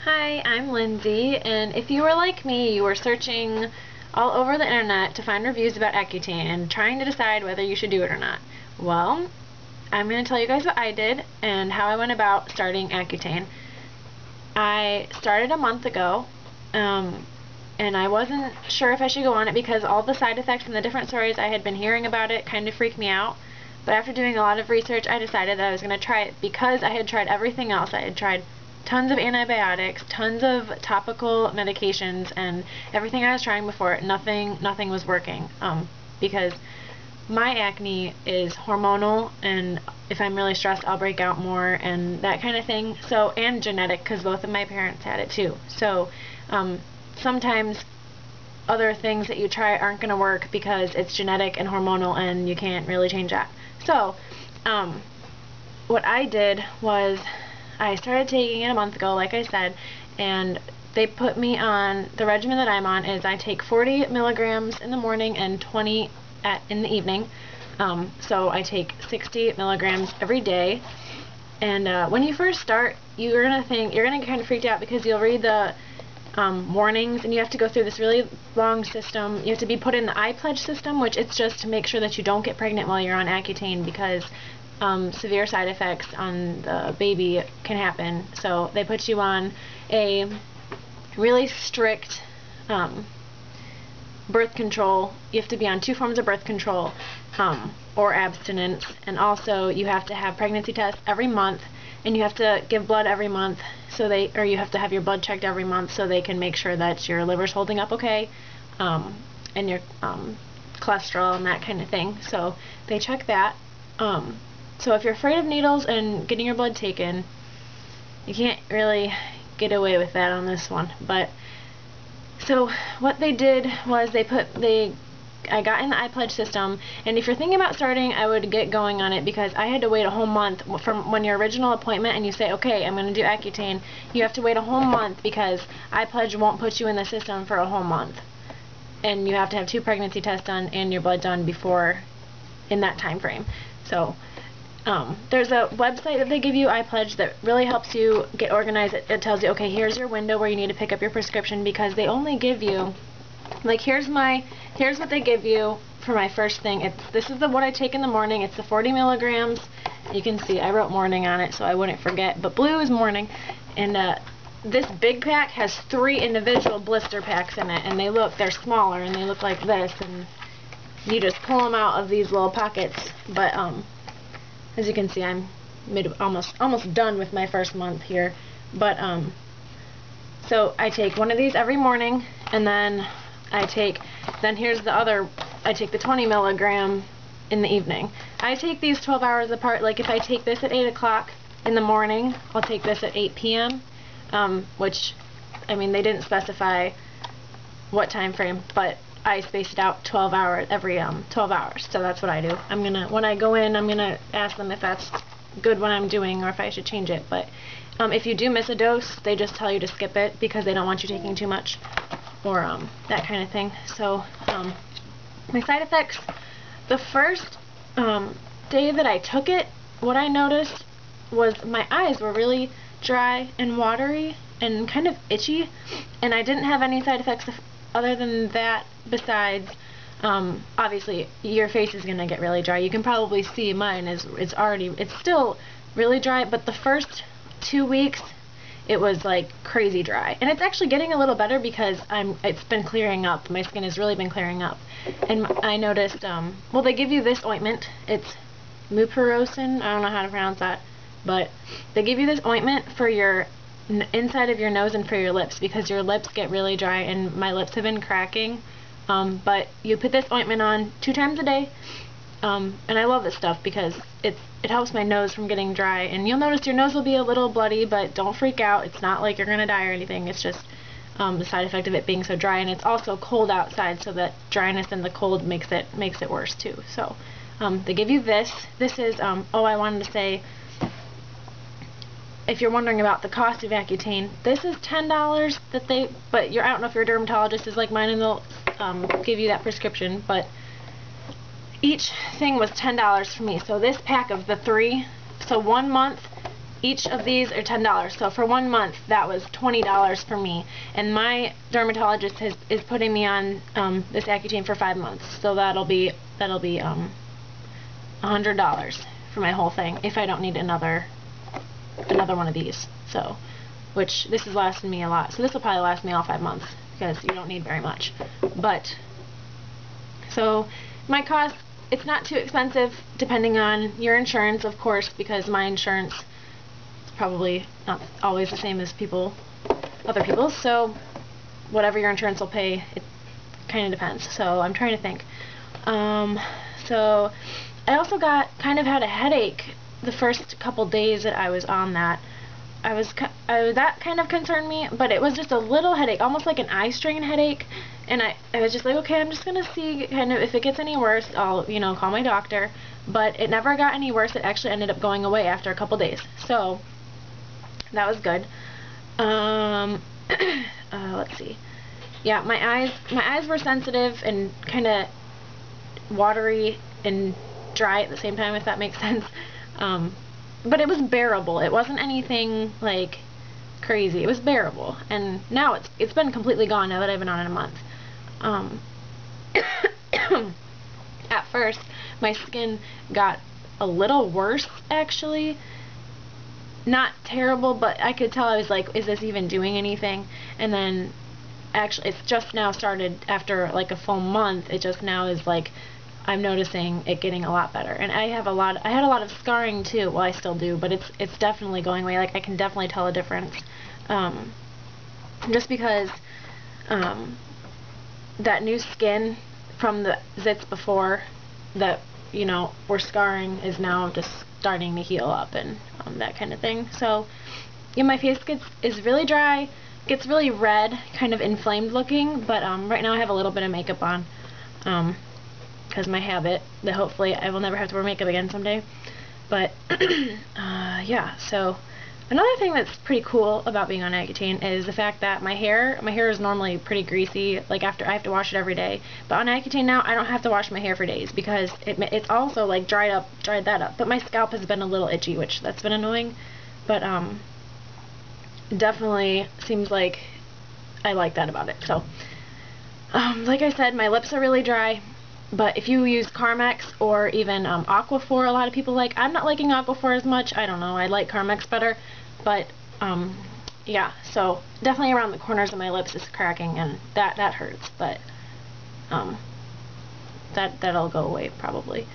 Hi, I'm Lindsay, and if you were like me, you were searching all over the internet to find reviews about Accutane and trying to decide whether you should do it or not. Well, I'm going to tell you guys what I did and how I went about starting Accutane. I started a month ago, and I wasn't sure if I should go on it because all the side effects and the different stories I had been hearing about it kind of freaked me out. But after doing a lot of research, I decided that I was going to try it because I had tried everything else. I had tried tons of antibiotics, tons of topical medications, and everything I was trying before, nothing was working. Because my acne is hormonal, and if I'm really stressed, I'll break out more and that kind of thing. So, and genetic, because both of my parents had it too. So, sometimes other things that you try aren't going to work because it's genetic and hormonal, and you can't really change that. So, what I did was I started taking it a month ago, like I said, and they put me on, the regimen that I'm on is I take 40 milligrams in the morning and 20 in the evening. So I take 60 milligrams every day. And when you first start, you're going to get kind of freaked out because you'll read the warnings, and you have to go through this really long system. You have to be put in the iPledge system, which it's just to make sure that you don't get pregnant while you're on Accutane, because severe side effects on the baby can happen. So they put you on a really strict birth control. You have to be on 2 forms of birth control or abstinence, and also you have to have pregnancy tests every month, and you have to give blood every month, or you have to have your blood checked every month so they can make sure that your liver's holding up okay, and your cholesterol and that kind of thing. So they check that. So if you're afraid of needles and getting your blood taken, you can't really get away with that on this one. But so what they did was I got in the iPledge system, and if you're thinking about starting, I would get going on it, because I had to wait a whole month from when your original appointment and you say, okay, I'm going to do Accutane. You have to wait a whole month because iPledge won't put you in the system for a whole month, and you have to have 2 pregnancy tests done and your blood done before in that time frame. So there's a website that they give you, iPledge, that really helps you get organized. It tells you, okay, here's your window where you need to pick up your prescription, because they only give you, like, here's what they give you for my first thing. This is what I take in the morning. It's the 40 milligrams. You can see I wrote morning on it so I wouldn't forget, but blue is morning. And this big pack has 3 individual blister packs in it, and they're smaller, and they look like this, and you just pull them out of these little pockets. But as you can see, I'm almost done with my first month here. But so I take one of these every morning, and then here's the other. I take the 20 milligram in the evening. I take these 12 hours apart. Like, if I take this at 8 o'clock in the morning, I'll take this at 8 p.m. Which, I mean, they didn't specify what time frame, but I space it out 12 hours every 12 hours. So that's what I do. When I go in, I'm gonna ask them if that's good what I'm doing or if I should change it. But if you do miss a dose, they just tell you to skip it because they don't want you taking too much, or that kind of thing. So my side effects, the first day that I took it, what I noticed was my eyes were really dry and watery and kind of itchy, and I didn't have any side effects other than that. Besides, obviously your face is gonna get really dry. You can probably see mine it's still really dry, but the first 2 weeks it was like crazy dry, and it's actually getting a little better because it's been clearing up. My skin has really been clearing up, and I noticed well, they give you this ointment. It's mupirocin. I don't know how to pronounce that, but they give you this ointment for your inside of your nose and for your lips, because your lips get really dry, and my lips have been cracking. But you put this ointment on 2 times a day, and I love this stuff because it helps my nose from getting dry. And you'll notice your nose will be a little bloody, but don't freak out. It's not like you're gonna die or anything. It's just the side effect of it being so dry, and it's also cold outside, so that dryness and the cold makes it worse too. So they give you this. This is oh, I wanted to say, if you're wondering about the cost of Accutane, this is $10 but I don't know if your dermatologist is like mine, and they'll give you that prescription, but each thing was $10 for me. So this pack of the 3, so 1 month Each of these are $10. So for 1 month, that was $20 for me. And my dermatologist is putting me on this Accutane for 5 months. So that'll be $100 for my whole thing if I don't need another one of these. So, which this has lasted me a lot. So this will probably last me all 5 months because you don't need very much. But so my cost, it's not too expensive depending on your insurance, of course, because my insurance is probably not always the same as other people's. So whatever your insurance will pay, it kind of depends. So I'm trying to think. So I also kind of had a headache the first couple days that I was on that. That kind of concerned me, but it was just a little headache, almost like an eye strain headache, and I was just like, okay, I'm just gonna see kind of if it gets any worse, I'll call my doctor. But it never got any worse. It actually ended up going away after a couple days, so that was good. Let's see. Yeah, my eyes were sensitive and kind of watery and dry at the same time, if that makes sense. But it was bearable. It wasn't anything like crazy. It was bearable, and now it's been completely gone now that I've been on it a month. At first, my skin got a little worse, actually. Not terrible, but I could tell. I was like, is this even doing anything? And then actually it's just now started after like a full month. It just now is like I'm noticing it getting a lot better. And I had a lot of scarring too. Well, I still do, but it's definitely going away. Like I can definitely tell a difference. Just because that new skin from the zits before that were scarring is now just starting to heal up and that kind of thing. So yeah, my face is really dry, gets really red, kind of inflamed looking, but right now I have a little bit of makeup on because my habit that hopefully I will never have to wear makeup again someday. But yeah, so another thing that's pretty cool about being on Accutane is the fact that my hair is normally pretty greasy, like after I have to wash it every day. But on Accutane now, I don't have to wash my hair for days because it's also like dried that up. But my scalp has been a little itchy, which that's been annoying. But definitely seems like I like that about it. So like I said, my lips are really dry. But if you use Carmex or even Aquaphor, a lot of people like. I'm not liking Aquaphor as much. I don't know. I like Carmex better. But yeah, so definitely around the corners of my lips is cracking, and that hurts. But that'll go away probably.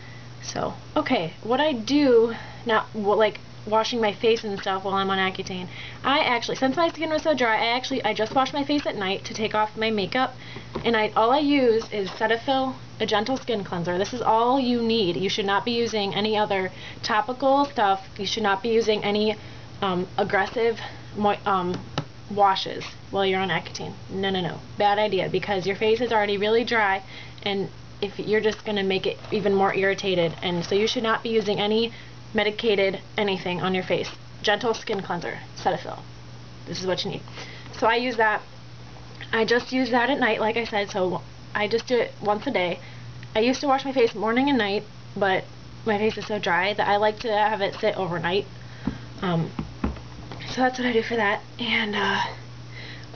So okay, what I do now, like washing my face and stuff while I'm on Accutane, I actually, since my skin was so dry, I just wash my face at night to take off my makeup, and all I use is Cetaphil, a gentle skin cleanser. This is all you need. You should not be using any other topical stuff. You should not be using any aggressive washes while you're on Accutane. No. Bad idea, because your face is already really dry, and if you're just going to make it even more irritated, and so you should not be using any medicated anything on your face. Gentle skin cleanser, Cetaphil. This is what you need. So I use that. I just use that at night, like I said, so I just do it once a day. I used to wash my face morning and night, but my face is so dry that I like to have it sit overnight. So that's what I do for that. And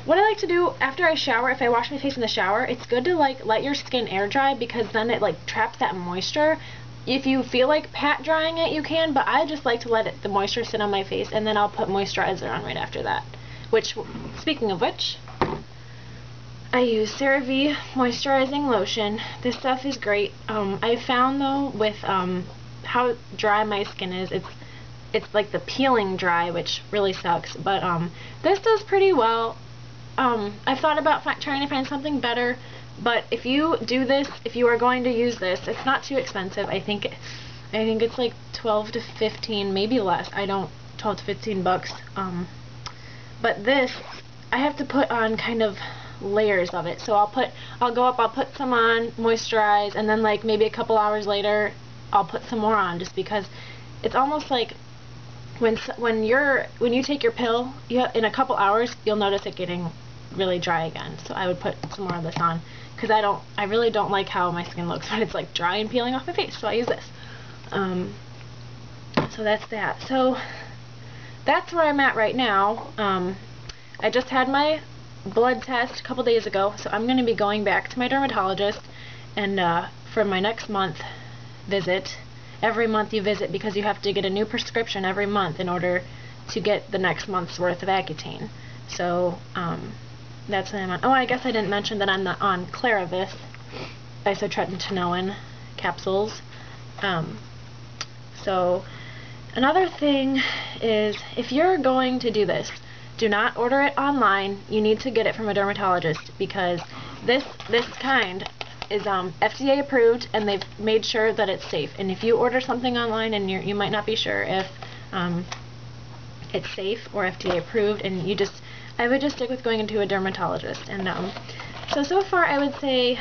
what I like to do after I shower, if I wash my face in the shower, it's good to like let your skin air dry, because then it like traps that moisture. If you feel like pat drying it, you can, but I just like to let the moisture sit on my face, and then I'll put moisturizer on right after that. Which, speaking of which, I use CeraVe moisturizing lotion. This stuff is great. I found though with how dry my skin is, it's like the peeling dry, which really sucks. But this does pretty well. I've thought about trying to find something better. But if you do this, if you are going to use this, it's not too expensive. I think it's like 12 to 15, maybe less. 12 to 15 bucks. But this, I have to put on kind of layers of it. So I'll put some on, moisturize, and then like maybe a couple hours later, I'll put some more on, just because it's almost like when you take your pill, in a couple hours, you'll notice it getting really dry again. So I would put some more of this on, because I really don't like how my skin looks when it's like dry and peeling off my face, so I use this. So that's that. So that's where I'm at right now. I just had my blood test a couple days ago, so I'm going to be going back to my dermatologist, and for my next month visit, every month you visit because you have to get a new prescription every month in order to get the next month's worth of Accutane. So that's what I'm on. Oh, I guess I didn't mention that I'm on Claravis isotretinoin capsules. So another thing is, if you're going to do this, do not order it online. You need to get it from a dermatologist, because this kind is FDA approved, and they've made sure that it's safe. And if you order something online and you might not be sure if it's safe or FDA approved, and I would just stick with going into a dermatologist. And so far I would say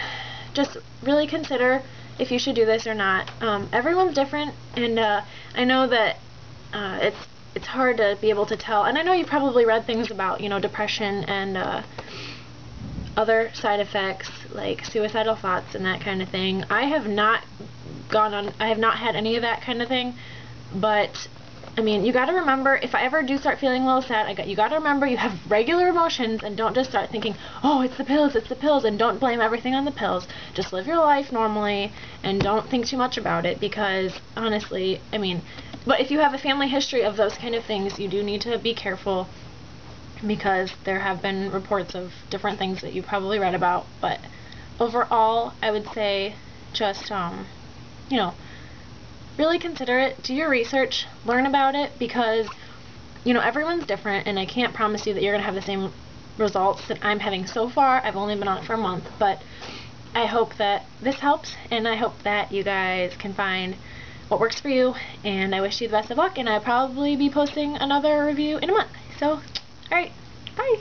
just really consider if you should do this or not. Everyone's different, and I know that it's hard to be able to tell, and I know you probably read things about, you know, depression and other side effects like suicidal thoughts and that kind of thing. I have not had any of that kind of thing, but I mean, you gotta remember, if I ever do start feeling a little sad, you gotta remember you have regular emotions, and don't just start thinking, oh, it's the pills, and don't blame everything on the pills. Just live your life normally, and don't think too much about it, because honestly, I mean, but if you have a family history of those kind of things, you do need to be careful, because there have been reports of different things that you probably read about. But overall, I would say just, you know, really consider it, do your research, learn about it, because, you know, everyone's different, and I can't promise you that you're going to have the same results that I'm having so far. I've only been on it for a month, but I hope that this helps, and I hope that you guys can find what works for you, and I wish you the best of luck, and I'll probably be posting another review in a month. So, alright, bye!